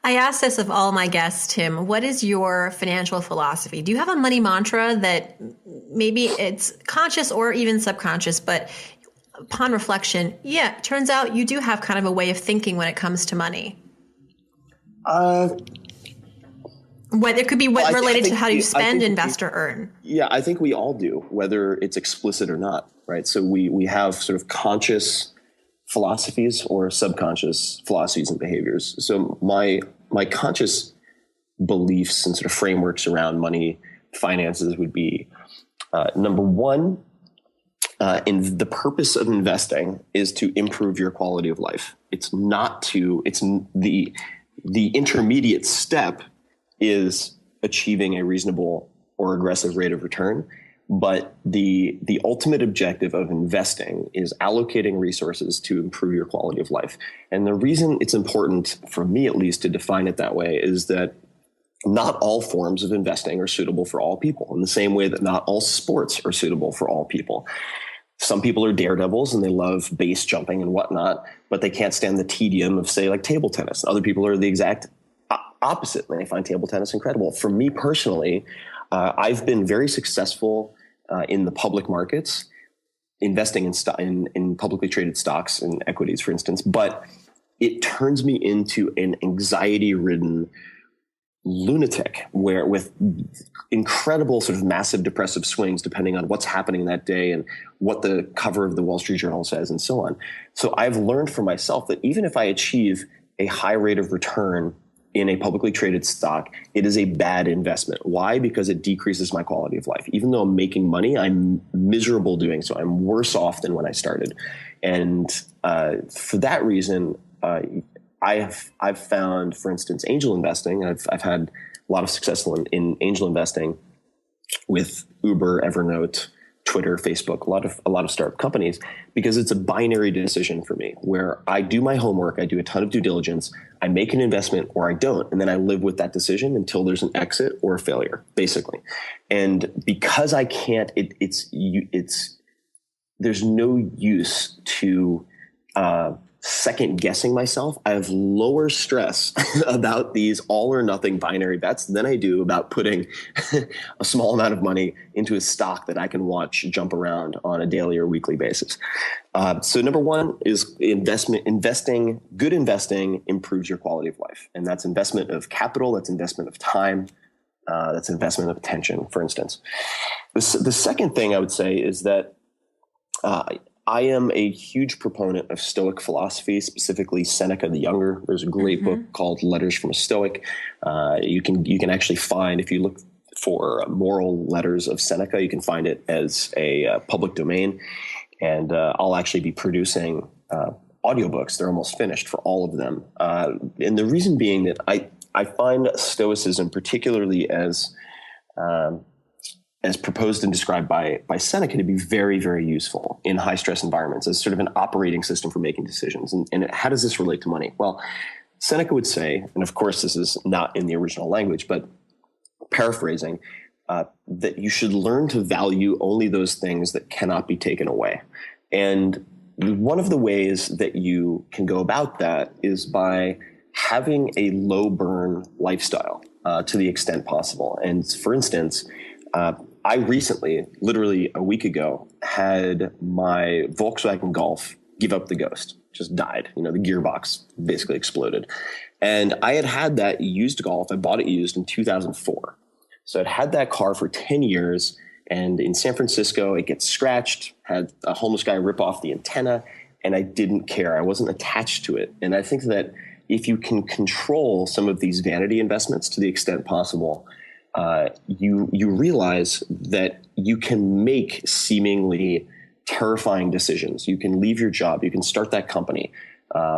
I asked this of all my guests, Tim. What is your financial philosophy? Do you have a money mantra that maybe it's conscious or even subconscious, but upon reflection, yeah, it turns out you do have kind of a way of thinking when it comes to money? What it could be related to how you spend, invest, or earn. Yeah, I think we all do, whether it's explicit or not, right? So we have sort of conscious philosophies or subconscious philosophies and behaviors. So my conscious beliefs and sort of frameworks around money, finances would be number one, in the purpose of investing is to improve your quality of life. It's the intermediate step is achieving a reasonable or aggressive rate of return. But the ultimate objective of investing is allocating resources to improve your quality of life. And the reason it's important, for me at least, to define it that way is that not all forms of investing are suitable for all people, in the same way that not all sports are suitable for all people. Some people are daredevils and they love base jumping and whatnot, but they can't stand the tedium of, say, like table tennis. Other people are the exact opposite, and they find table tennis incredible. For me personally, I've been very successful in the public markets, investing in publicly traded stocks and equities, for instance, but it turns me into an anxiety-ridden lunatic with incredible sort of massive depressive swings depending on what's happening that day and what the cover of the Wall Street Journal says and so on. So I've learned for myself that even if I achieve a high rate of return in a publicly traded stock, it is a bad investment. Why? Because it decreases my quality of life. Even though I'm making money, I'm miserable doing so. I'm worse off than when I started. And for that reason, I've found, for instance, angel investing. I've had a lot of success in angel investing with Uber, Evernote, Twitter, Facebook, a lot of startup companies, because it's a binary decision for me where I do my homework, I do a ton of due diligence, I make an investment or I don't, and then I live with that decision until there's an exit or a failure, basically. And because I can't, there's no use to second guessing myself. I have lower stress about these all or nothing binary bets than I do about putting a small amount of money into a stock that I can watch jump around on a daily or weekly basis. So number one is investing. Good investing improves your quality of life. And that's investment of capital. That's investment of time. That's investment of attention, for instance. The second thing I would say is that I am a huge proponent of Stoic philosophy, specifically Seneca the Younger. There's a great book called Letters from a Stoic. You can actually find, if you look for moral letters of Seneca, you can find it as a public domain. And I'll actually be producing audiobooks. They're almost finished for all of them. And the reason being that I find Stoicism, particularly as proposed and described by Seneca, to be very, very useful in high stress environments as sort of an operating system for making decisions. And how does this relate to money? Well, Seneca would say, and of course this is not in the original language, but paraphrasing, that you should learn to value only those things that cannot be taken away. And one of the ways that you can go about that is by having a low burn lifestyle to the extent possible. And for instance, I recently, literally a week ago, had my Volkswagen Golf give up the ghost, just died. The gearbox basically exploded. And I had that used Golf. I bought it used in 2004. So I'd had that car for 10 years. And in San Francisco, it gets scratched, had a homeless guy rip off the antenna, and I didn't care. I wasn't attached to it. And I think that if you can control some of these vanity investments to the extent possible, you realize that you can make seemingly terrifying decisions. You can leave your job. You can start that company.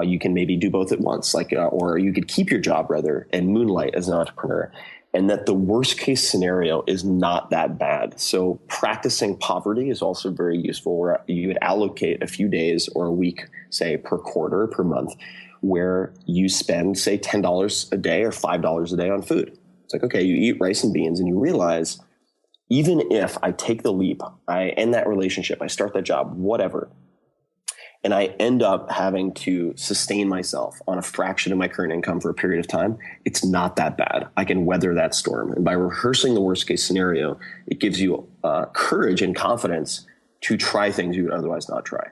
You can maybe do both at once, or you could keep your job rather and moonlight as an entrepreneur. And that the worst case scenario is not that bad. So practicing poverty is also very useful, where you would allocate a few days or a week, say per quarter, per month, where you spend, say, $10 a day or $5 a day on food. It's like, okay, you eat rice and beans and you realize, even if I take the leap, I end that relationship, I start that job, whatever, and I end up having to sustain myself on a fraction of my current income for a period of time, it's not that bad. I can weather that storm. And by rehearsing the worst case scenario, it gives you courage and confidence to try things you would otherwise not try.